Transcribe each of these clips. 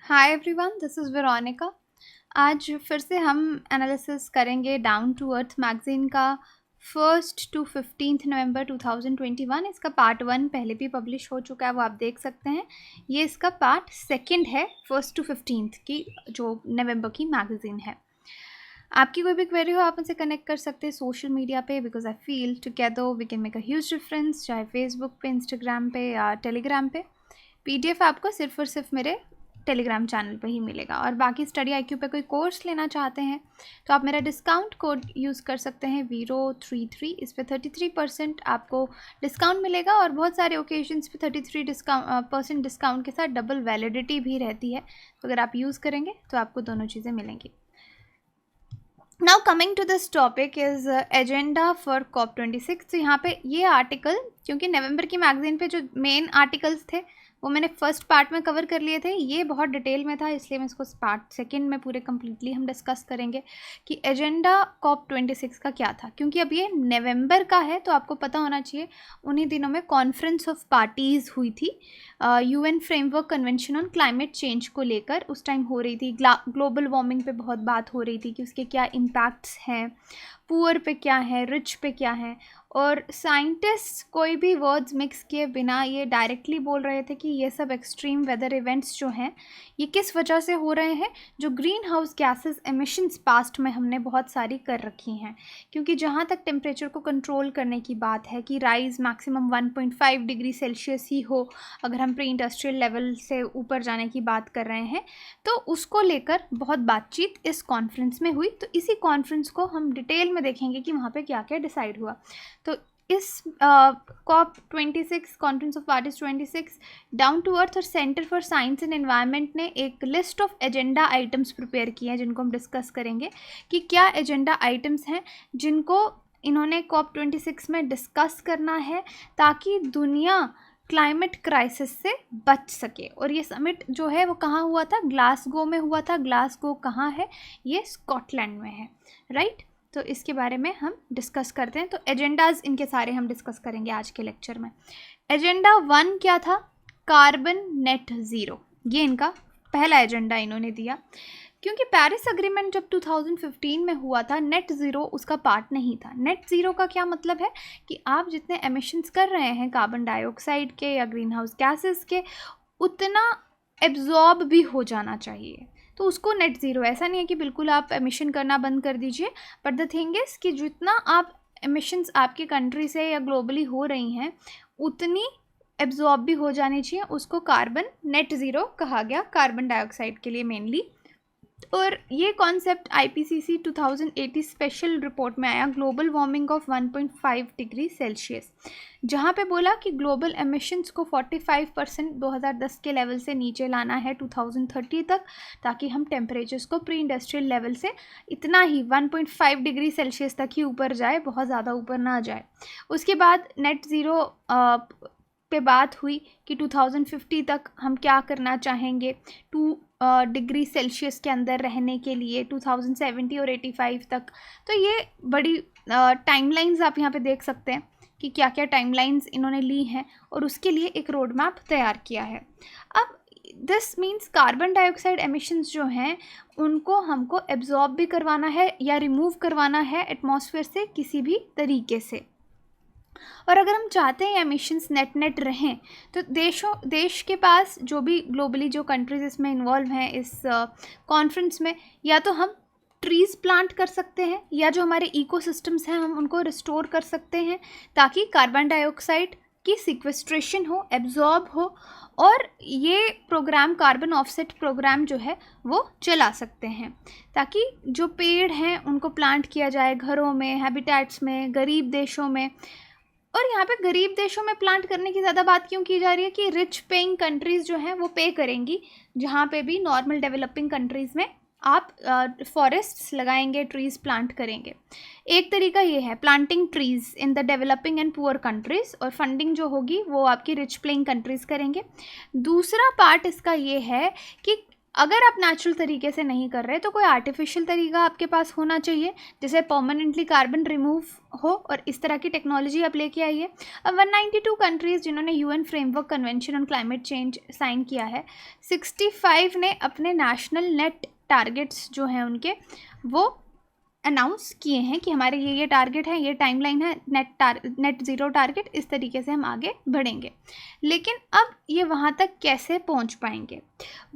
Hi everyone, this is Veronica. आज फिर से हम एनालिसिस करेंगे डाउन टू अर्थ मैगज़ीन का 1 to 15 नवंबर 2021। इसका पार्ट 1 पहले भी पब्लिश हो चुका है, वो आप देख सकते हैं। ये इसका पार्ट 2 है 1 to 15 की जो नवंबर की मैगज़ीन है। आपकी कोई भी क्वेरी हो आप मुझसे कनेक्ट कर सकते हैं सोशल मीडिया पे, because I feel together we can make a huge difference, चाहे फेसबुक पे, इंस्टाग्राम पे या टेलीग्राम पे। PDF आपको सिर्फ और सिर्फ मेरे टेलीग्राम चैनल पे ही मिलेगा। और बाकी स्टडी IQ पे कोई कोर्स लेना चाहते हैं तो आप मेरा डिस्काउंट कोड यूज़ कर सकते हैं VERO33। इस पर 33% आपको डिस्काउंट मिलेगा और बहुत सारे ओकेजन्स पे 33% डिस्काउंट के साथ डबल वैलिडिटी भी रहती है। तो अगर आप यूज़ करेंगे तो आपको दोनों चीज़ें मिलेंगी। Now coming to this topic is agenda for COP26। तो यहाँ पे ये आर्टिकल, क्योंकि नवंबर की मैगजीन पे जो मेन आर्टिकल्स थे वो मैंने फर्स्ट पार्ट में कवर कर लिए थे, ये बहुत डिटेल में था, इसलिए मैं इसको पार्ट सेकंड में पूरे कम्प्लीटली हम डिस्कस करेंगे कि एजेंडा COP26 का क्या था। क्योंकि अब ये नवंबर का है तो आपको पता होना चाहिए, उन्हीं दिनों में कॉन्फ्रेंस ऑफ पार्टीज़ हुई थी UN framework convention on climate change को लेकर। उस टाइम हो रही थी ग्लोबल वार्मिंग पे बहुत बात हो रही थी कि उसके क्या इम्पैक्ट्स हैं, पुअर पे क्या है, रिच पे क्या है। और साइंटिस्ट कोई भी वर्ड्स मिक्स किए बिना ये डायरेक्टली बोल रहे थे कि ये सब एक्सट्रीम वेदर इवेंट्स जो हैं ये किस वजह से हो रहे हैं। जो green house gases emissions past में हमने बहुत सारी कर रखी हैं, क्योंकि जहाँ तक टेम्परेचर को कंट्रोल करने की बात है कि राइज मैक्सिमम 1.5 डिग्री सेल्सियस ही हो, अगर हम प्री इंडस्ट्रियल लेवल से ऊपर जाने की बात कर रहे हैं, तो उसको लेकर बहुत बातचीत इस कॉन्फ्रेंस में हुई। तो इसी कॉन्फ्रेंस को हम डिटेल में देखेंगे कि वहाँ पे क्या क्या डिसाइड हुआ। तो इस COP26 conference of parties 26 down to earth और centre for science and environment ने एक list of agenda items prepare किए हैं, जिनको हम डिस्कस करेंगे कि क्या एजेंडा आइटम्स हैं जिनको इन्होंने COP26 में डिस्कस करना है ताकि दुनिया क्लाइमेट क्राइसिस से बच सके। और ये समिट जो है वो कहाँ हुआ था? ग्लासगो में हुआ था। ग्लासगो कहाँ है? ये स्कॉटलैंड में है, राइट। तो इसके बारे में हम डिस्कस करते हैं। तो एजेंडाज इनके सारे हम डिस्कस करेंगे आज के लेक्चर में। एजेंडा 1 क्या था? Carbon net zero. ये इनका पहला एजेंडा इन्होंने दिया, क्योंकि पेरिस अग्रीमेंट जब 2015 में हुआ था, नेट ज़ीरो उसका पार्ट नहीं था। नेट ज़ीरो का क्या मतलब है कि आप जितने एमिशंस कर रहे हैं कार्बन डाइऑक्साइड के या ग्रीन हाउस गैसेस के, उतना एब्जॉर्ब भी हो जाना चाहिए। तो उसको नेट ज़ीरो, ऐसा नहीं है कि बिल्कुल आप एमिशन करना बंद कर दीजिए, बट द थिंग इज़ कि जितना आप एमिशंस आपकी कंट्री से या ग्लोबली हो रही हैं उतनी एब्जॉर्ब भी हो जानी चाहिए। उसको कार्बन नेट ज़ीरो कहा गया, कार्बन डाइऑक्साइड के लिए मेनली। और ये कॉन्सेप्ट IPCC 2080 स्पेशल रिपोर्ट में आया, global warming of 1.5 degree Celsius, जहाँ पे बोला कि ग्लोबल एमिशंस को 45% 2010 के लेवल से नीचे लाना है 2030 तक, ताकि हम टेम्परेचर्स को प्री इंडस्ट्रियल लेवल से इतना ही 1.5 डिग्री सेल्सियस तक ही ऊपर जाए, बहुत ज़्यादा ऊपर ना जाए। उसके बाद नेट ज़ीरो पे बात हुई कि 2050 तक हम क्या करना चाहेंगे 2 डिग्री सेल्सियस के अंदर रहने के लिए, 2070 और 85 तक। तो ये बड़ी टाइमलाइंस आप यहाँ पे देख सकते हैं कि क्या क्या टाइमलाइंस इन्होंने ली हैं और उसके लिए एक रोड मैप तैयार किया है। अब this means carbon dioxide emissions जो हैं उनको हमको एब्जॉर्ब भी करवाना है या रिमूव करवाना है एटमॉस्फेयर से किसी भी तरीके से। और अगर हम चाहते हैं एमिशंस नेट रहें तो देश के पास जो भी ग्लोबली जो कंट्रीज़ इसमें इन्वॉल्व हैं इस कॉन्फ्रेंस में, या तो हम ट्रीज़ प्लांट कर सकते हैं या जो हमारे इकोसिस्टम्स हैं हम उनको रिस्टोर कर सकते हैं, ताकि कार्बन डाइऑक्साइड की सिक्वेस्ट्रेशन हो, एब्जॉर्ब हो, और ये प्रोग्राम कार्बन ऑफसेट प्रोग्राम जो है वो चला सकते हैं, ताकि जो पेड़ हैं उनको प्लांट किया जाए घरों में, हैबिटेट्स में, गरीब देशों में। और यहाँ पे गरीब देशों में प्लांट करने की ज़्यादा बात क्यों की जा रही है कि रिच पेइंग कंट्रीज़ जो हैं वो पे करेंगी, जहाँ पे भी नॉर्मल डेवलपिंग कंट्रीज़ में आप फॉरेस्ट्स लगाएंगे, ट्रीज़ प्लांट करेंगे। एक तरीका ये है planting trees in the developing and poor countries, और फंडिंग जो होगी वो आपकी रिच पेइंग कंट्रीज़ करेंगे। दूसरा पार्ट इसका ये है कि अगर आप नेचुरल तरीके से नहीं कर रहे तो कोई आर्टिफिशियल तरीका आपके पास होना चाहिए जिससे परमानेंटली कार्बन रिमूव हो, और इस तरह की टेक्नोलॉजी आप लेके आइए। अब 192 कंट्रीज़ जिन्होंने UN framework convention on climate change sign किया है, 65 ने अपने नेशनल नेट टारगेट्स जो हैं उनके वो अनाउंस किए हैं कि हमारे ये टारगेट है, ये टाइमलाइन है, नेट ज़ीरो टारगेट, इस तरीके से हम आगे बढ़ेंगे। लेकिन अब ये वहाँ तक कैसे पहुँच पाएंगे?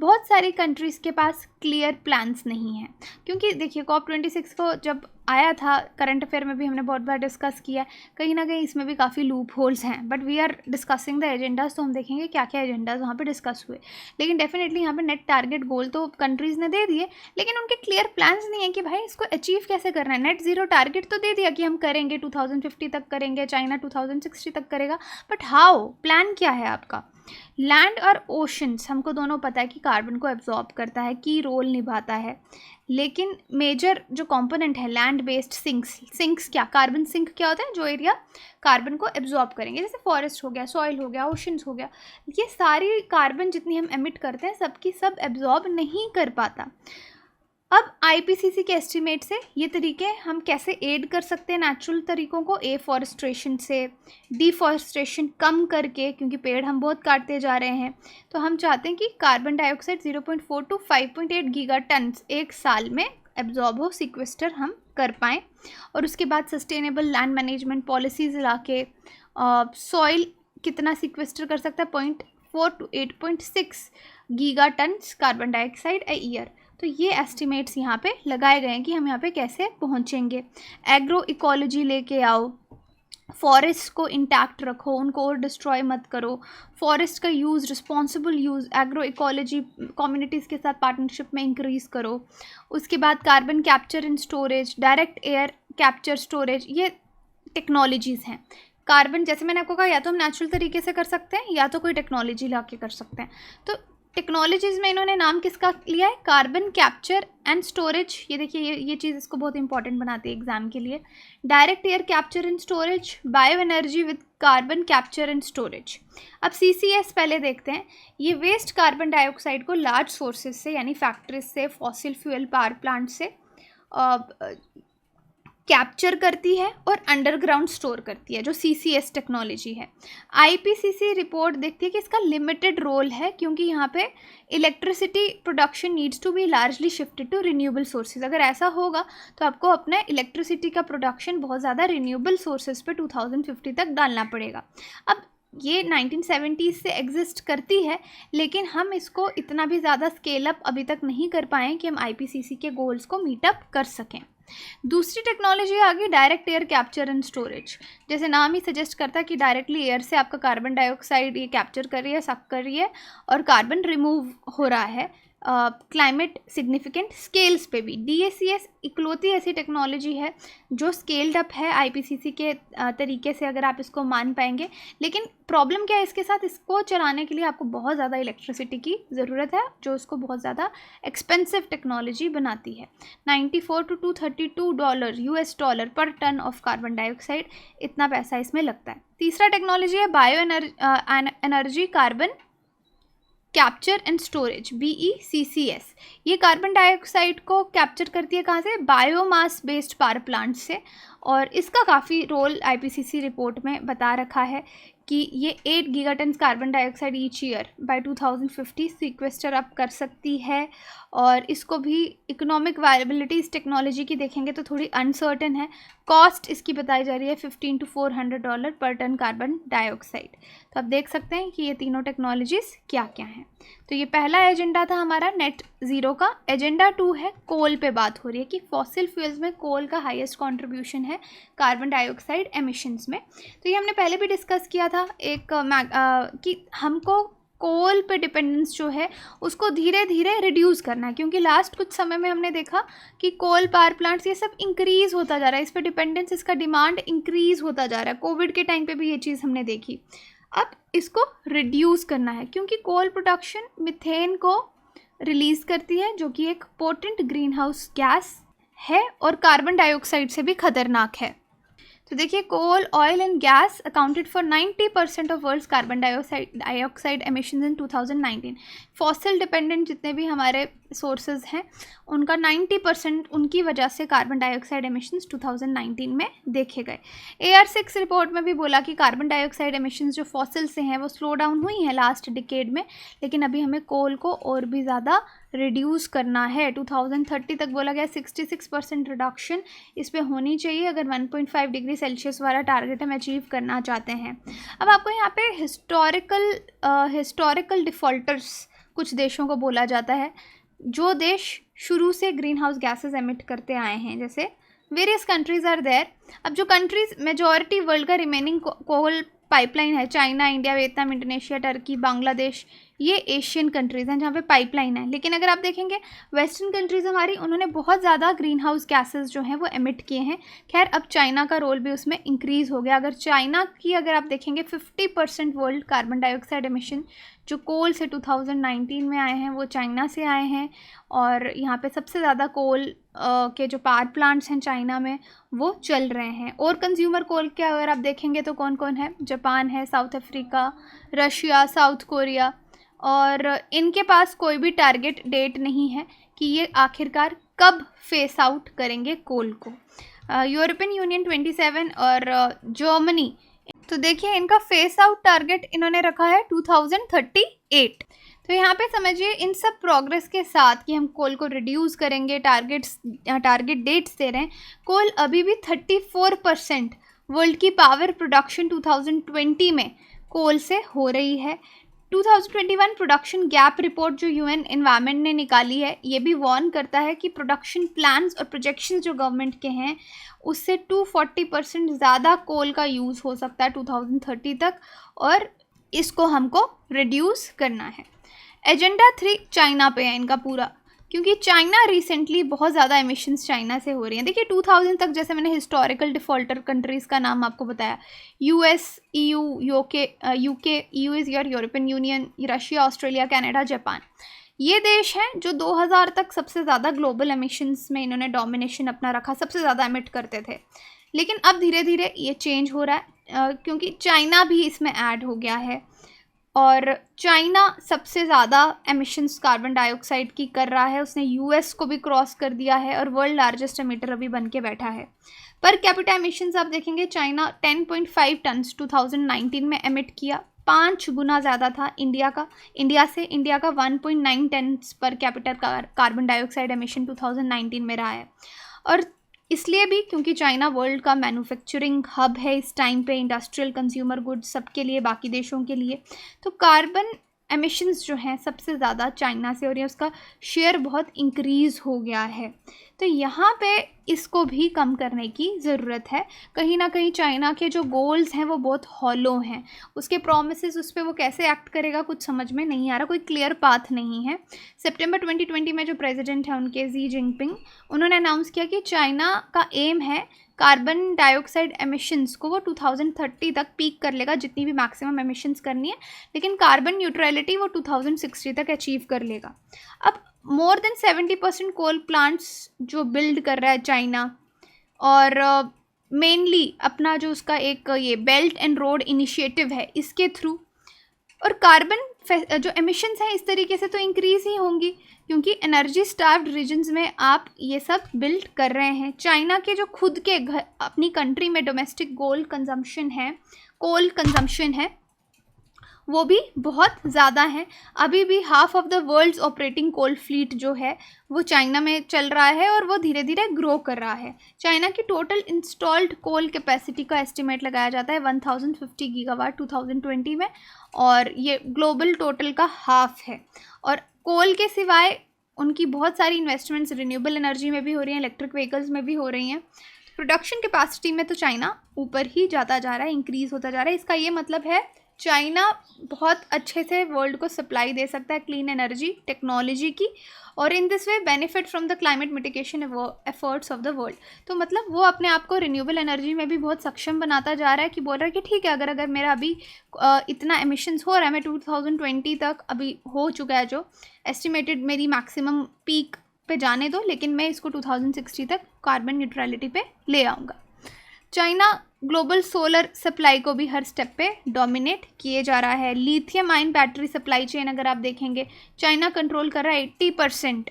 बहुत सारी कंट्रीज़ के पास क्लियर प्लान्स नहीं हैं, क्योंकि देखिए COP26 को जब आया था, करंट अफेयर में भी हमने बहुत बार डिस्कस किया, कहीं ना कहीं इसमें भी काफ़ी लूप होल्स हैं, but we are discussing the agendas, तो हम देखेंगे क्या क्या एजेंडाज वहाँ पे डिस्कस हुए। लेकिन डेफिनेटली यहाँ पे नेट टारगेट गोल तो कंट्रीज़ ने दे दिए, लेकिन उनके क्लियर प्लान्स नहीं है कि भाई इसको अचीव कैसे करना है। नेट ज़ीरो टारगेट तो दे दिया कि हम करेंगे, 2050 तक करेंगे, चाइना 2060 तक करेगा, बट हाउ, प्लान क्या है आपका? लैंड और ओशंस हमको दोनों पता है कि कार्बन को एब्जॉर्ब करता है, की रोल निभाता है, लेकिन मेजर जो कंपोनेंट है लैंड बेस्ड सिंक्स क्या, कार्बन सिंक क्या होता है? जो एरिया कार्बन को एब्जॉर्ब करेंगे, जैसे फॉरेस्ट हो गया, सॉइल हो गया, ओशंस हो गया, ये सारी कार्बन जितनी हम एमिट करते हैं सबकी सब एब्जॉर्ब नहीं कर पाता। अब आईपीसीसी के एस्टिमेट से ये तरीके हम कैसे एड कर सकते हैं नेचुरल तरीकों को, एफॉरेस्ट्रेशन से, डिफॉरेस्ट्रेशन कम करके, क्योंकि पेड़ हम बहुत काटते जा रहे हैं। तो हम चाहते हैं कि carbon dioxide 0.4 to 5.8 gigaton एक साल में एब्जॉर्ब हो, सिक्वेस्टर हम कर पाएँ। और उसके बाद सस्टेनेबल लैंड मैनेजमेंट पॉलिसीज़ ला के सॉइल कितना सिक्वेस्टर कर सकता है, 0.4 to 8.6 gigaton carbon dioxide a year. तो ये एस्टिमेट्स यहाँ पे लगाए गए हैं कि हम यहाँ पे कैसे पहुँचेंगे। एग्रो इकोलॉजी लेके आओ, फॉरेस्ट को इंटैक्ट रखो, उनको और डिस्ट्रॉय मत करो, फॉरेस्ट का use, responsible use, agro ecology communities के साथ पार्टनरशिप में इंक्रीज़ करो। उसके बाद carbon capture and storage, direct air capture storage, ये टेक्नोलॉजीज़ हैं। कार्बन जैसे मैंने आपको कहा, या तो हम नेचुरल तरीके से कर सकते हैं या तो कोई टेक्नोलॉजी ला के कर सकते हैं। तो टेक्नोलॉजीज़ में इन्होंने नाम किसका लिया है? Carbon capture and storage. ये देखिए, ये चीज़ इसको बहुत इंपॉर्टेंट बनाती है एग्जाम के लिए। Direct air capture and storage, bio energy with carbon capture and storage. अब CCS पहले देखते हैं। ये वेस्ट कार्बन डाइऑक्साइड को लार्ज सोर्सेज से, यानी फैक्ट्रीज से, फॉसिल फ्यूल पावर प्लांट से कैप्चर करती है और अंडरग्राउंड स्टोर करती है, जो CCS टेक्नोलॉजी है। IPCC रिपोर्ट देखती है कि इसका लिमिटेड रोल है, क्योंकि यहाँ पे electricity production needs to be largely shifted to renewable sources. अगर ऐसा होगा तो आपको अपने इलेक्ट्रिसिटी का प्रोडक्शन बहुत ज़्यादा रिन्यूएबल सोर्सेज पे 2050 तक डालना पड़ेगा। अब ये 1970s से एग्जिस्ट करती है, लेकिन हम इसको इतना भी ज़्यादा स्केल अप अभी तक नहीं कर पाए कि हम IPCC के गोल्स को मीटअप कर सकें। दूसरी टेक्नोलॉजी आ गई direct air capture and storage. जैसे नाम ही सजेस्ट करता है कि डायरेक्टली एयर से आपका कार्बन डाइऑक्साइड ये कैप्चर कर रही है, सक कर रही है, और कार्बन रिमूव हो रहा है क्लाइमेट सिग्निफिकेंट स्केल्स पे भी। DACS इकलौती ऐसी टेक्नोलॉजी है जो स्केल्ड अप है IPCC के तरीके से, अगर आप इसको मान पाएंगे। लेकिन प्रॉब्लम क्या है इसके साथ? इसको चलाने के लिए आपको बहुत ज़्यादा इलेक्ट्रिसिटी की ज़रूरत है, जो इसको बहुत ज़्यादा एक्सपेंसिव टेक्नोलॉजी बनाती है। $94 to $232 US डॉलर पर टन ऑफ कार्बन डाइऑक्साइड, इतना पैसा इसमें लगता है। तीसरा टेक्नोलॉजी है bio energy carbon capture and storage, BECCS। ये कार्बन डाइऑक्साइड को कैप्चर करती है कहाँ से? बायोमास बेस्ड पावर प्लांट से, और इसका काफ़ी रोल IPCC रिपोर्ट में बता रखा है कि ये 8 gigaton carbon dioxide each year by 2050 sequester up कर सकती है। और इसको भी इकोनॉमिक वायबिलिटी इस टेक्नोलॉजी की देखेंगे तो थोड़ी अनसर्टेन है। कॉस्ट इसकी बताई जा रही है $15 to $400 पर टन कार्बन डाइऑक्साइड। तो आप देख सकते हैं कि ये तीनों टेक्नोलॉजीज़ क्या क्या हैं। तो ये पहला एजेंडा था हमारा नेट ज़ीरो का। एजेंडा 2 है कोल पे बात हो रही है कि फॉसिल फ्यूल्स में कोल का हाईएस्ट कंट्रीब्यूशन है कार्बन डाइऑक्साइड एमिशंस में। तो ये हमने पहले भी डिस्कस किया था कि हमको कोल पे डिपेंडेंस जो है उसको धीरे धीरे रिड्यूस करना है, क्योंकि लास्ट कुछ समय में हमने देखा कि कोल पावर प्लांट्स ये सब इंक्रीज़ होता जा रहा है, इस पर डिपेंडेंस, इसका डिमांड इंक्रीज़ होता जा रहा है। कोविड के टाइम पे भी ये चीज़ हमने देखी। अब इसको रिड्यूस करना है, क्योंकि कोल प्रोडक्शन मिथेन को रिलीज़ करती है, जो कि एक पोटेंट ग्रीन हाउस गैस है और कार्बन डाइऑक्साइड से भी खतरनाक है। तो देखिए coal, oil and gas accounted for 90% of world's carbon dioxide emissions in 2019। Fossil dependent जितने भी हमारे सोर्सेज हैं उनका 90% उनकी वजह से कार्बन डाइऑक्साइड एमिशंस 2019 में देखे गए। AR6 रिपोर्ट में भी बोला कि कार्बन डाइऑक्साइड एमिशंस जो फॉसिल से हैं वो स्लो डाउन हुई हैं लास्ट डिकेड में, लेकिन अभी हमें कोल को और भी ज़्यादा रिड्यूस करना है। 2030 तक बोला गया 66% रिडक्शन इस पे होनी चाहिए अगर 1.5 डिग्री सेल्सियस वाला टारगेट हम अचीव करना चाहते हैं। अब आपको यहाँ पे हिस्टोरिकल डिफ़ॉल्टर्स कुछ देशों को बोला जाता है जो देश शुरू से ग्रीन हाउस गैसेज एमिट करते आए हैं, जैसे वेरियस कंट्रीज़ आर देयर। अब जो कंट्रीज़ मेजॉरिटी वर्ल्ड का रिमेनिंग कोल पाइपलाइन है, China, India, Vietnam, Indonesia, Turkey, Bangladesh, ये एशियन कंट्रीज़ हैं जहाँ पे पाइपलाइन है। लेकिन अगर आप देखेंगे वेस्टर्न कंट्रीज़ हमारी, उन्होंने बहुत ज़्यादा ग्रीन हाउस गैसेज जो हैं वो एमिट किए हैं। खैर अब चाइना का रोल भी उसमें इंक्रीज़ हो गया। अगर आप देखेंगे 50% वर्ल्ड कार्बन डाइऑक्साइड एमिशन जो कोल से 2019 में आए हैं वो चाइना से आए हैं, और यहाँ पे सबसे ज़्यादा कोल के जो पावर प्लांट्स हैं चाइना में वो चल रहे हैं। और कंज्यूमर कोल के अगर आप देखेंगे तो कौन कौन है, जापान है, south Africa, Russia, south Korea, और इनके पास कोई भी टारगेट डेट नहीं है कि ये आखिरकार कब फेस आउट करेंगे कोल को। यूरोपियन यूनियन 27 और जर्मनी, तो देखिए इनका फेस आउट टारगेट इन्होंने रखा है 2038। तो यहाँ पे समझिए इन सब प्रोग्रेस के साथ कि हम कोल को रिड्यूस करेंगे, टारगेट डेट्स दे रहे हैं, कोल अभी भी 34% वर्ल्ड की पावर प्रोडक्शन 2020 में कोल से हो रही है। 2021 प्रोडक्शन गैप रिपोर्ट जो UN एनवायरनमेंट ने निकाली है, ये भी वार्न करता है कि प्रोडक्शन प्लान्स और प्रोजेक्शंस जो गवर्नमेंट के हैं उससे 240% ज़्यादा कोल का यूज़ हो सकता है 2030 तक, और इसको हमको रिड्यूस करना है। एजेंडा 3 चाइना पे है इनका पूरा, क्योंकि चाइना रिसेंटली बहुत ज़्यादा एमिशंस चाइना से हो रही हैं। देखिए 2000 तक जैसे मैंने हिस्टोरिकल डिफ़ॉल्टर कंट्रीज़ का नाम आपको बताया, US, EU, UK, EU is your European union, Russia, Australia, Canada, Japan, ये देश हैं जो 2000 तक सबसे ज़्यादा ग्लोबल एमिशंस में इन्होंने डोमिनेशन अपना रखा, सबसे ज़्यादा एमिट करते थे। लेकिन अब धीरे धीरे ये चेंज हो रहा है क्योंकि चाइना भी इसमें ऐड हो गया है, और चाइना सबसे ज़्यादा एमिशंस कार्बन डाइऑक्साइड की कर रहा है। उसने US को भी क्रॉस कर दिया है और वर्ल्ड लार्जेस्ट एमिटर अभी बन के बैठा है। पर कैपिटा एमिशंस आप देखेंगे चाइना 10.5 टन्स 2019 में एमिट किया, 5 गुना ज़्यादा था इंडिया से। इंडिया का 1.9 turns per capita carbon dioxide emission 2019 में रहा है, और इसलिए भी क्योंकि चाइना वर्ल्ड का मैन्युफैक्चरिंग हब है इस टाइम पे, इंडस्ट्रियल, कंज्यूमर गुड्स सबके लिए, बाकी देशों के लिए। तो कार्बन एमिशंस जो हैं सबसे ज़्यादा चाइना से, और ये उसका शेयर बहुत इंक्रीज़ हो गया है। तो यहाँ पे इसको भी कम करने की ज़रूरत है। कहीं ना कहीं चाइना के जो गोल्स हैं वो बहुत हॉलो हैं, उसके प्रोमिसेस, उस पर वो कैसे एक्ट करेगा कुछ समझ में नहीं आ रहा, कोई क्लियर पाथ नहीं है। सितंबर 2020 में जो प्रेसिडेंट है उनके शी जिनपिंग, उन्होंने अनाउंस किया कि चाइना का एम है कार्बन डाइऑक्साइड एमिशंस को वो 2030 तक पीक कर लेगा, जितनी भी मैक्सिमम एमिशंस करनी है, लेकिन कार्बन न्यूट्रलिटी वो 2060 तक अचीव कर लेगा। अब मोर देन 70% कोल प्लांट्स जो बिल्ड कर रहा है चाइना, और मेनली अपना जो उसका एक ये बेल्ट एंड रोड इनिशिएटिव है इसके थ्रू, और कार्बन जो एमिशंस हैं इस तरीके से तो इंक्रीज़ ही होंगी, क्योंकि एनर्जी स्टार्व्ड रीजन्स में आप ये सब बिल्ड कर रहे हैं। चाइना के जो खुद के अपनी कंट्री में डोमेस्टिक कोल कंजम्पशन है वो भी बहुत ज़्यादा है। अभी भी half of the world's operating coal fleet जो है वो चाइना में चल रहा है, और वो धीरे धीरे ग्रो कर रहा है। चाइना की टोटल इंस्टॉल्ड कोल कैपेसिटी का एस्टिमेट लगाया जाता है 1050 गीगावाट 2020 में, और ये ग्लोबल टोटल का हाफ है। और कोल के सिवाय उनकी बहुत सारी इन्वेस्टमेंट्स रिन्यूएबल एनर्जी में भी हो रही हैं, इलेक्ट्रिक व्हीकल्स में भी हो रही हैं। प्रोडक्शन कैपेसिटी में तो चाइना ऊपर ही जाता जा रहा है, इंक्रीज़ होता जा रहा है। इसका ये मतलब है चाइना बहुत अच्छे से वर्ल्ड को सप्लाई दे सकता है क्लीन एनर्जी टेक्नोलॉजी की, और in this way benefit from the climate mitigation efforts of the world. तो मतलब वो अपने आप को रिन्यूएबल एनर्जी में भी बहुत सक्षम बनाता जा रहा है, कि बोल रहा है कि ठीक है, अगर मेरा अभी इतना एमिशंस हो रहा है, मैं 2020 तक अभी हो चुका है जो एस्टिमेटेड मेरी मैक्सिमम पीक पे जाने दो, लेकिन मैं इसको 2060 तक कार्बन न्यूट्रलिटी पे ले आऊँगा। चाइना ग्लोबल सोलर सप्लाई को भी हर स्टेप पे डोमिनेट किए जा रहा है। Lithium ion battery supply chain अगर आप देखेंगे, चाइना कंट्रोल कर रहा है 80%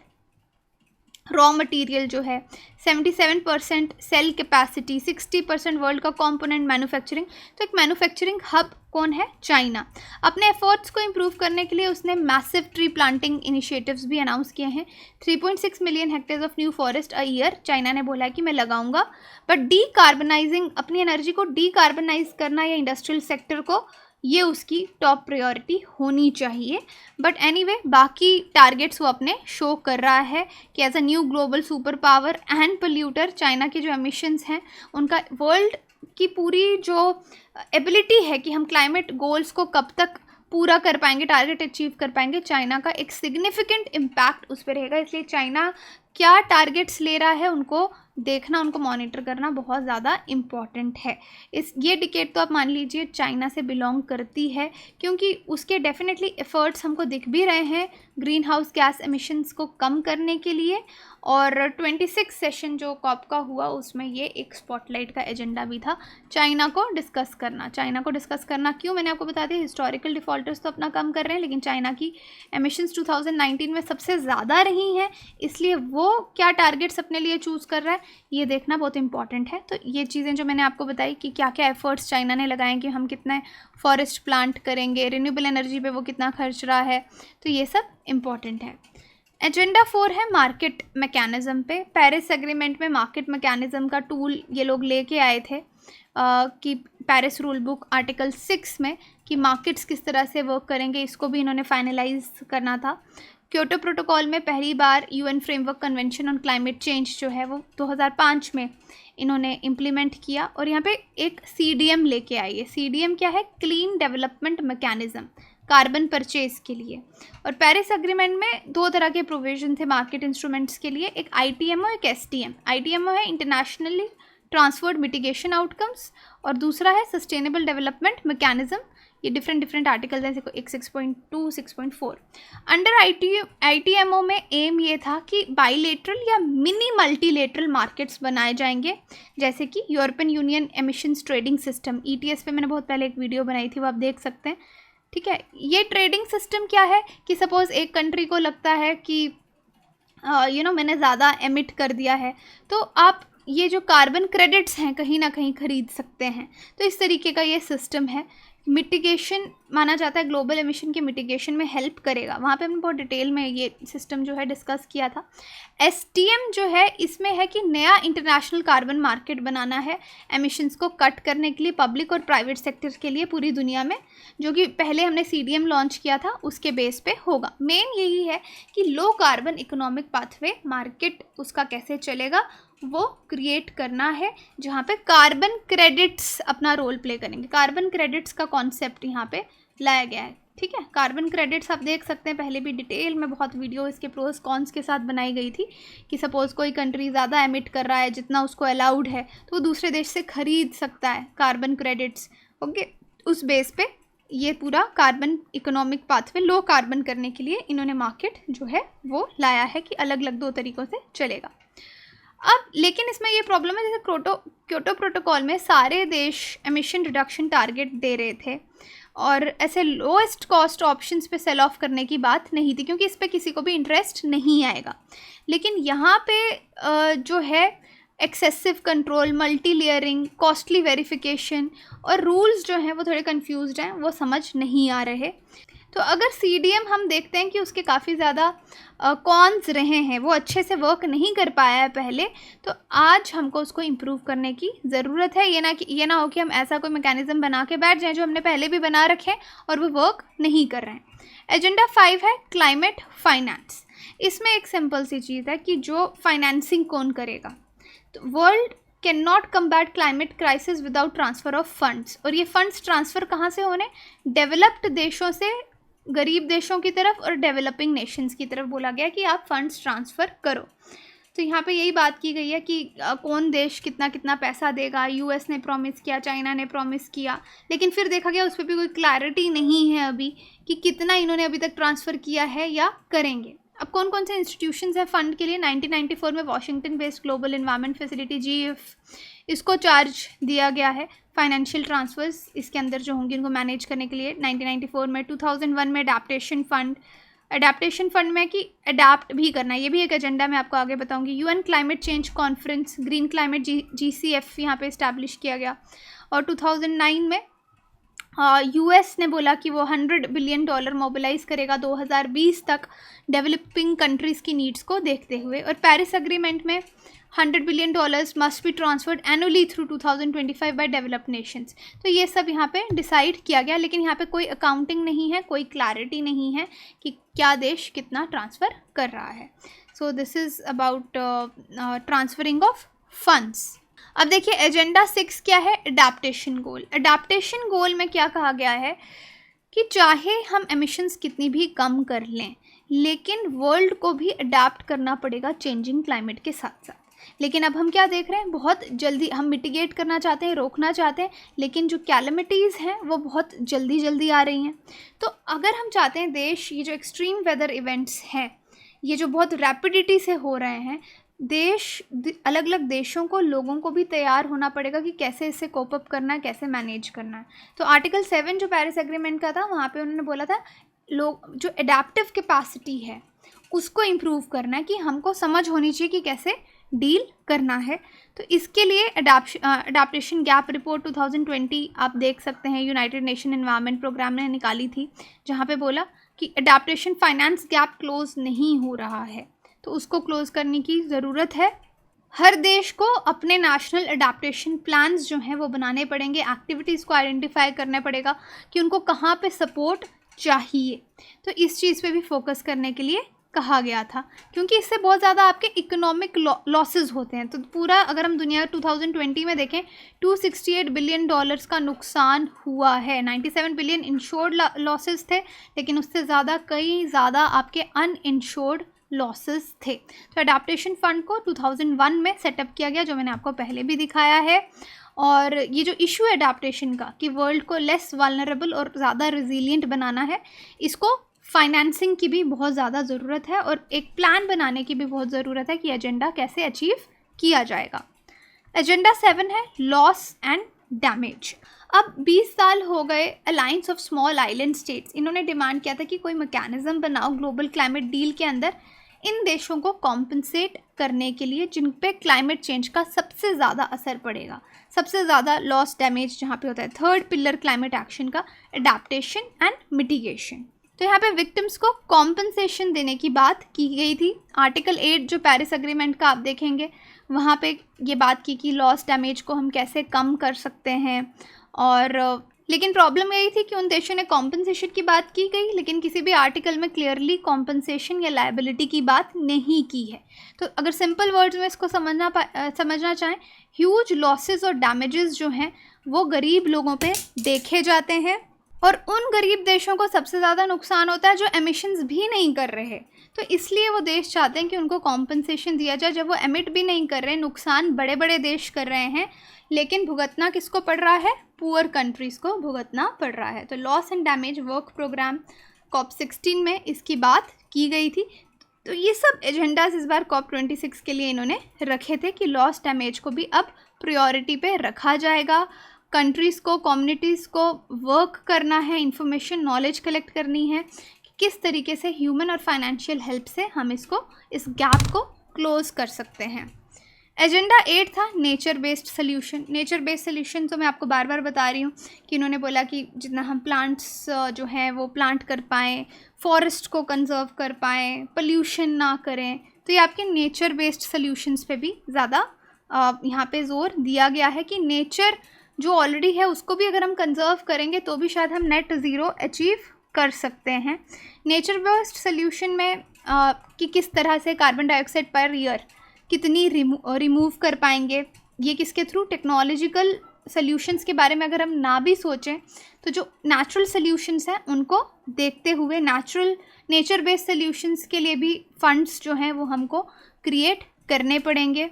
रॉ मटेरियल जो है, 77% सेल कैपेसिटी, 60% वर्ल्ड का कंपोनेंट मैन्युफैक्चरिंग। तो एक मैन्युफैक्चरिंग हब कौन है? चाइना। अपने एफर्ट्स को इम्प्रूव करने के लिए उसने मैसिव ट्री प्लांटिंग इनिशिएटिव्स भी अनाउंस किए हैं। 3.6 million hectares of new forest a year China ने बोला है कि मैं लगाऊंगा। बट डीकार्बनाइजिंग, अपनी एनर्जी को डीकार्बनाइज करना या इंडस्ट्रियल सेक्टर को, ये उसकी टॉप प्रायोरिटी होनी चाहिए। बट एनीवे बाकी टारगेट्स वो अपने शो कर रहा है कि as a new global super power and polluter, China के जो एमिशंस हैं उनका, वर्ल्ड की पूरी जो एबिलिटी है कि हम क्लाइमेट गोल्स को कब तक पूरा कर पाएंगे, टारगेट अचीव कर पाएंगे, चाइना का एक सिग्निफिकेंट इम्पैक्ट उस पर रहेगा। इसलिए चाइना क्या टारगेट्स ले रहा है उनको देखना, उनको मॉनिटर करना बहुत ज़्यादा इम्पॉर्टेंट है। ये डिकेड तो आप मान लीजिए चाइना से बिलोंग करती है, क्योंकि उसके डेफिनेटली एफर्ट्स हमको दिख भी रहे हैं ग्रीन हाउस गैस एमिशंस को कम करने के लिए। और 26 सेशन जो कॉप का हुआ उसमें ये एक स्पॉटलाइट का एजेंडा भी था, चाइना को डिस्कस करना। चाइना को डिस्कस करना क्यों, मैंने आपको बता दिया, हिस्टोरिकल डिफ़ॉल्टर्स तो अपना कम कर रहे हैं, लेकिन चाइना की एमिशंस 2019 में सबसे ज़्यादा रही हैं, इसलिए वो क्या टारगेट्स अपने लिए चूज़ कर रहा है ये देखना बहुत इंपॉर्टेंट है। तो ये चीज़ें जो मैंने आपको बताई कि क्या क्या एफर्ट्स चाइना ने लगाए कि हम कितने फॉरेस्ट प्लांट करेंगे, रिन्यूएबल एनर्जी पे वो कितना खर्च रहा है, तो ये सब इम्पॉर्टेंट है। एजेंडा 4 है मार्केट मैकेनिज़्म पे। पेरिस एग्रीमेंट में मार्केट मैकेनिज़्म का टूल ये लोग लेके आए थे कि पेरिस रूल बुक आर्टिकल 6 में कि मार्केट्स किस तरह से वर्क करेंगे, इसको भी इन्होंने फाइनलाइज करना था। क्योटो प्रोटोकॉल में पहली बार UN framework convention on climate change जो है वो 2005 में इन्होंने इम्प्लीमेंट किया, और यहाँ पे एक CDM लेके आई है। CDM क्या है? Clean development mechanism, carbon purchase के लिए। और पेरिस एग्रीमेंट में दो तरह के प्रोविजन थे मार्केट इंस्ट्रूमेंट्स के लिए, एक ITMO, एक STM। ITMO है इंटरनेशनली ट्रांसफर्ड मिटिगेशन आउटकम्स, और दूसरा है सस्टेनेबल डेवलपमेंट मैकेनिज्म। ये डिफरेंट आर्टिकल्स हैं, एक 6.2, 6.4। अंडर ITMO में एम ये था कि बाईलेटरल या मिनी मल्टीलेटरल मार्केट्स बनाए जाएंगे, जैसे कि European union emissions trading system, ETS पे मैंने बहुत पहले एक वीडियो बनाई थी, वो आप देख सकते हैं। ठीक है, ये ट्रेडिंग सिस्टम क्या है कि सपोज़ एक कंट्री को लगता है कि मैंने ज़्यादा एमिट कर दिया है, तो आप ये जो कार्बन क्रेडिट्स हैं कहीं ना कहीं ख़रीद सकते हैं। तो इस तरीके का ये सिस्टम है। मिटिगेशन माना जाता है, ग्लोबल एमिशन के मिटिगेशन में हेल्प करेगा। वहाँ पे हमने बहुत डिटेल में ये सिस्टम जो है डिस्कस किया था। STM जो है इसमें है कि नया इंटरनेशनल कार्बन मार्केट बनाना है एमिशंस को कट करने के लिए, पब्लिक और प्राइवेट सेक्टर के लिए पूरी दुनिया में, जो कि पहले हमने CDM लॉन्च किया था उसके बेस पे होगा। मेन यही है कि low carbon economic pathway market उसका कैसे चलेगा वो क्रिएट करना है, जहाँ पे कार्बन क्रेडिट्स अपना रोल प्ले करेंगे। कार्बन क्रेडिट्स का कॉन्सेप्ट यहाँ पे लाया गया है। ठीक है, कार्बन क्रेडिट्स आप देख सकते हैं, पहले भी डिटेल में बहुत वीडियो इसके प्रोस कॉन्स के साथ बनाई गई थी कि सपोज़ कोई कंट्री ज़्यादा एमिट कर रहा है जितना उसको अलाउड है, तो वो दूसरे देश से ख़रीद सकता है कार्बन क्रेडिट्स। ओके, उस बेस पे ये पूरा carbon economic pathway low carbon करने के लिए इन्होंने मार्केट जो है वो लाया है कि अलग अलग दो तरीक़ों से चलेगा। अब लेकिन इसमें ये प्रॉब्लम है, जैसे क्योटो प्रोटोकॉल में सारे देश एमिशन रिडक्शन टारगेट दे रहे थे, और ऐसे लोएस्ट कॉस्ट ऑप्शंस पे सेल ऑफ करने की बात नहीं थी, क्योंकि इस पर किसी को भी इंटरेस्ट नहीं आएगा। लेकिन यहाँ पे जो है excessive control, multi layering, costly verification और रूल्स जो हैं वो थोड़े कंफ्यूज्ड हैं, वो समझ नहीं आ रहे। तो अगर CDM हम देखते हैं कि उसके काफ़ी ज़्यादा कॉन्स रहे हैं, वो अच्छे से वर्क नहीं कर पाया है पहले, तो आज हमको उसको इम्प्रूव करने की ज़रूरत है। ये ना हो कि हम ऐसा कोई मैकेनिज़्म बना के बैठ जाएं जो हमने पहले भी बना रखे हैं और वो वर्क नहीं कर रहे हैं। एजेंडा 5 है क्लाइमेट फाइनेंस। इसमें एक सिंपल सी चीज़ है कि जो फाइनेंसिंग कौन करेगा। तो world can not combat climate crisis without transfer of funds, और ये फंड्स ट्रांसफ़र कहाँ से होने? डेवलप्ड देशों से गरीब देशों की तरफ और डेवलपिंग नेशंस की तरफ बोला गया कि आप फंड्स ट्रांसफ़र करो। तो यहाँ पे यही बात की गई है कि कौन देश कितना कितना पैसा देगा। US ने प्रॉमिस किया, चाइना ने प्रॉमिस किया, लेकिन फिर देखा गया उस पर भी कोई क्लैरिटी नहीं है अभी कि कितना इन्होंने अभी तक ट्रांसफ़र किया है या करेंगे। अब कौन कौन से इंस्टीट्यूशंस हैं फ़ंड के लिए? 1994 में Washington based global environment facility GEF, इसको चार्ज दिया गया है फाइनेंशियल ट्रांसफर्स इसके अंदर जो होंगे उनको मैनेज करने के लिए 1994 में, 2001 में अडेप्टेशन फंड में कि अडेप्ट भी करना है, ये भी एक एजेंडा मैं आपको आगे बताऊंगी। UN climate change conference, green climate GCF यहाँ पे इस्टेब्लिश किया गया। और 2009 में यूएस ने बोला कि वो $100 बिलियन मोबिलाइज करेगा 2020 तक डेवलपिंग कंट्रीज़ की नीड्स को देखते हुए। और पेरिस एग्रीमेंट में $100 billion must be transferred annually through 2025 by developed nations. तो ये सब यहाँ पे डिसाइड किया गया, लेकिन यहाँ पे कोई अकाउंटिंग नहीं है, कोई क्लैरिटी नहीं है कि क्या देश कितना ट्रांसफ़र कर रहा है। So this is about transferring of funds. अब देखिए एजेंडा 6 क्या है, अडेप्टेशन गोल। अडेप्टेशन गोल में क्या कहा गया है कि चाहे हम एमिशंस कितनी भी कम कर लें, लेकिन वर्ल्ड को भी अडेप्ट करना पड़ेगा चेंजिंग क्लाइमेट के साथ साथ। लेकिन अब हम क्या देख रहे हैं, बहुत जल्दी हम मिटिगेट करना चाहते हैं, रोकना चाहते हैं, लेकिन जो कैलमिटीज़ हैं वो बहुत जल्दी आ रही हैं। तो अगर हम चाहते हैं देश, ये जो एक्सट्रीम वेदर इवेंट्स हैं, ये जो बहुत रैपिडिटी से हो रहे हैं, अलग अलग देशों को, लोगों को भी तैयार होना पड़ेगा कि कैसे इससे कोप अप करना है, कैसे मैनेज करना है। तो आर्टिकल 7 जो पेरिस एग्रीमेंट का था, वहाँ पे उन्होंने बोला था लोग जो एडेप्टिव कैपेसिटी है उसको इम्प्रूव करना है, कि हमको समझ होनी चाहिए कि कैसे डील करना है। तो इसके लिए अडेप्टेशन गैप रिपोर्ट 2020 आप देख सकते हैं, यूनाइटेड नेशन एनवायरनमेंट प्रोग्राम ने निकाली थी, जहाँ पे बोला कि अडेप्टेशन फाइनेंस गैप क्लोज नहीं हो रहा है, तो उसको क्लोज करने की ज़रूरत है। हर देश को अपने नेशनल अडेप्टेशन प्लान्स जो हैं वो बनाने पड़ेंगे, एक्टिविटीज़ को आइडेंटिफाई करना पड़ेगा कि उनको कहाँ पे सपोर्ट चाहिए। तो इस चीज़ पे भी फोकस करने के लिए कहा गया था, क्योंकि इससे बहुत ज़्यादा आपके इकोनॉमिक लॉसेस होते हैं। तो पूरा अगर हम दुनिया 2020 में देखें, $268 बिलियन का नुकसान हुआ है। 97 बिलियन इंश्योर्ड लॉसेस थे, लेकिन उससे ज़्यादा कई ज़्यादा आपके अनइंश्योर्ड लॉसेस थे। तो अडेप्टेशन फ़ंड को 2001 में सेटअप किया गया, जो मैंने आपको पहले भी दिखाया है। और ये जो इशू है अडेप्टेशन का, कि वर्ल्ड को लेस वल्नरेबल और ज़्यादा रिजिलियंट बनाना है, इसको फाइनेंसिंग की भी बहुत ज़्यादा ज़रूरत है और एक प्लान बनाने की भी बहुत ज़रूरत है कि एजेंडा कैसे अचीव किया जाएगा। एजेंडा 7 है लॉस एंड डैमेज। अब 20 साल हो गए alliance of small island states, इन्होंने डिमांड किया था कि कोई मैकेनिज्म बनाओ ग्लोबल क्लाइमेट डील के अंदर इन देशों को कॉम्पनसेट करने के लिए जिन पे क्लाइमेट चेंज का सबसे ज़्यादा असर पड़ेगा, सबसे ज़्यादा लॉस डैमेज जहाँ पे होता है। थर्ड पिलर क्लाइमेट एक्शन का अडेप्टेशन एंड मिटिगेशन। तो यहाँ पे विक्टिम्स को कॉम्पनसेशन देने की बात की गई थी। आर्टिकल 8 जो पेरिस एग्रीमेंट का आप देखेंगे, वहाँ पे ये बात की कि लॉस डैमेज को हम कैसे कम कर सकते हैं। और लेकिन प्रॉब्लम यही थी कि उन देशों ने कॉम्पनसेशन की बात की गई, लेकिन किसी भी आर्टिकल में क्लियरली कॉम्पनसेशन या लायबिलिटी की बात नहीं की है। तो अगर सिंपल वर्ड्स में इसको समझना चाहें, ह्यूज लॉसेस और डैमेजेस जो हैं वो गरीब लोगों पे देखे जाते हैं, और उन गरीब देशों को सबसे ज़्यादा नुकसान होता है जो एमिशंस भी नहीं कर रहे। तो इसलिए वो देश चाहते हैं कि उनको कॉम्पनसेशन दिया जाए। जब वो एमिट भी नहीं कर रहे, नुकसान बड़े बड़े देश कर रहे हैं, लेकिन भुगतना किसको पड़ रहा है, पुअर कंट्रीज़ को भुगतना पड़ रहा है। तो loss and damage work programme COP16 में इसकी बात की गई थी। तो ये सब एजेंडाज इस बार COP26 के लिए इन्होंने रखे थे कि लॉस डैमेज को भी अब प्रायोरिटी पे रखा जाएगा। कंट्रीज़ को, कम्युनिटीज़ को वर्क करना है, इंफॉर्मेशन, नॉलेज कलेक्ट करनी है कि किस तरीके से ह्यूमन और फाइनेंशियल हेल्प से हम इस गैप को क्लोज कर सकते हैं। एजेंडा 8 था nature based solution. Nature based solution तो मैं आपको बार बार बता रही हूँ कि इन्होंने बोला कि जितना हम प्लांट्स जो हैं वो प्लांट कर पाएँ, फॉरेस्ट को कंजर्व कर पाएँ, पोल्यूशन ना करें। तो ये आपके नेचर बेस्ड सोल्यूशंस पे भी ज़्यादा यहाँ पे जोर दिया गया है कि नेचर जो ऑलरेडी है उसको भी अगर हम कंजर्व करेंगे तो भी शायद हम नेट ज़ीरो अचीव कर सकते हैं। नेचर बेस्ड सोल्यूशन में कि किस तरह से कार्बन डाइऑक्साइड पर ईयर कितनी रिमूव कर पाएंगे, ये किसके थ्रू, टेक्नोलॉजिकल सोल्यूशंस के बारे में अगर हम ना भी सोचें तो जो नेचुरल सोल्यूशंस हैं उनको देखते हुए नेचर बेस्ड सोल्यूशंस के लिए भी फंड्स जो हैं वो हमको क्रिएट करने पड़ेंगे।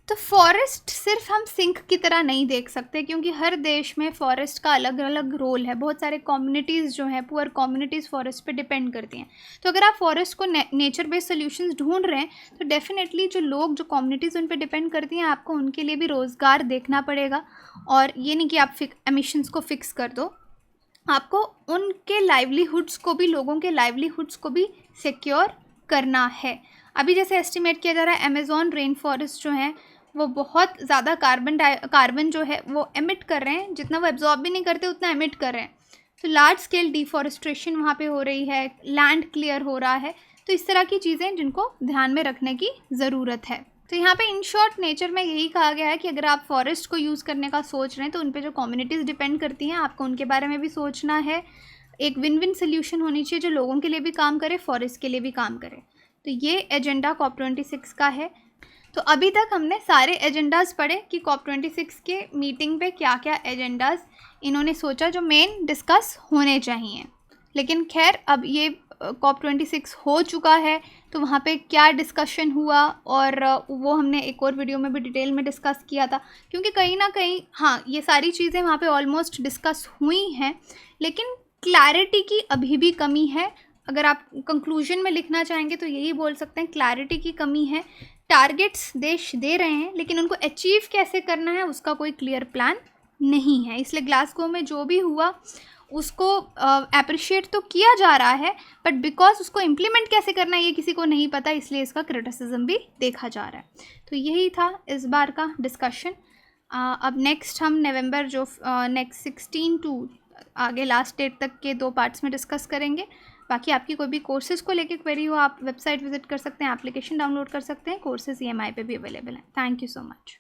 तो फॉरेस्ट सिर्फ हम सिंक की तरह नहीं देख सकते, क्योंकि हर देश में फॉरेस्ट का अलग अलग रोल है। बहुत सारे कम्युनिटीज़ जो हैं, पुअर कम्युनिटीज़ फॉरेस्ट पे डिपेंड करती हैं। तो अगर आप फॉरेस्ट को नेचर बेस्ड सोल्यूशंस ढूंढ रहे हैं तो डेफिनेटली जो लोग, जो कम्युनिटीज़ उन पे डिपेंड करती हैं, आपको उनके लिए भी रोज़गार देखना पड़ेगा। और ये नहीं कि आप एमिशंस को फिक्स कर दो, आपको उनके लाइवलीहुड्स को भी, लोगों के लाइवलीहुड्स को भी सिक्योर करना है। अभी जैसे एस्टिमेट किया जा रहा है अमेज़ॉन रेन फॉरेस्ट जो हैं वो बहुत ज़्यादा कार्बन जो है वो एमिट कर रहे हैं, जितना वो एब्जॉर्ब भी नहीं करते उतना एमिट कर रहे हैं। तो लार्ज स्केल डिफॉरेस्ट्रेशन वहाँ पे हो रही है, लैंड क्लियर हो रहा है। तो इस तरह की चीज़ें जिनको ध्यान में रखने की ज़रूरत है। तो यहाँ पे इन शॉर्ट नेचर में यही कहा गया है कि अगर आप फॉरेस्ट को यूज़ करने का सोच रहे हैं तो उन पे जो कम्युनिटीज़ डिपेंड करती हैं, आपको उनके बारे में भी सोचना है। एक विन विन सोल्यूशन होनी चाहिए जो लोगों के लिए भी काम करे, फॉरेस्ट के लिए भी काम करे। तो ये एजेंडा COP26 का है। तो अभी तक हमने सारे एजेंडाज़ पढ़े कि COP26 के मीटिंग पे क्या क्या एजेंडाज़ इन्होंने सोचा जो मेन डिस्कस होने चाहिए। लेकिन खैर अब ये COP26 हो चुका है, तो वहाँ पे क्या डिस्कशन हुआ और वो हमने एक और वीडियो में भी डिटेल में डिस्कस किया था। क्योंकि कहीं ना कहीं हाँ, ये सारी चीज़ें वहाँ पे ऑलमोस्ट डिस्कस हुई हैं, लेकिन क्लैरिटी की अभी भी कमी है। अगर आप कंक्लूजन में लिखना चाहेंगे तो यही बोल सकते हैं, क्लैरिटी की कमी है। टारगेट्स देश दे रहे हैं, लेकिन उनको अचीव कैसे करना है उसका कोई क्लियर प्लान नहीं है। इसलिए ग्लासगो में जो भी हुआ उसको अप्रिशिएट तो किया जा रहा है, बट बिकॉज उसको इम्प्लीमेंट कैसे करना है ये किसी को नहीं पता, इसलिए इसका क्रिटिसिज्म भी देखा जा रहा है। तो यही था इस बार का डिस्कशन। अब नेक्स्ट हम नवंबर जो नेक्स्ट 16 टू आगे लास्ट डेट तक के 2 पार्ट्स में डिस्कस करेंगे। बाकी आपकी कोई भी कोर्सेज़ को लेके क्वेरी हो, आप वेबसाइट विजिट कर सकते हैं, एप्लीकेशन डाउनलोड कर सकते हैं। कोर्सेज़ EMI पे भी अवेलेबल हैं। Thank you so much.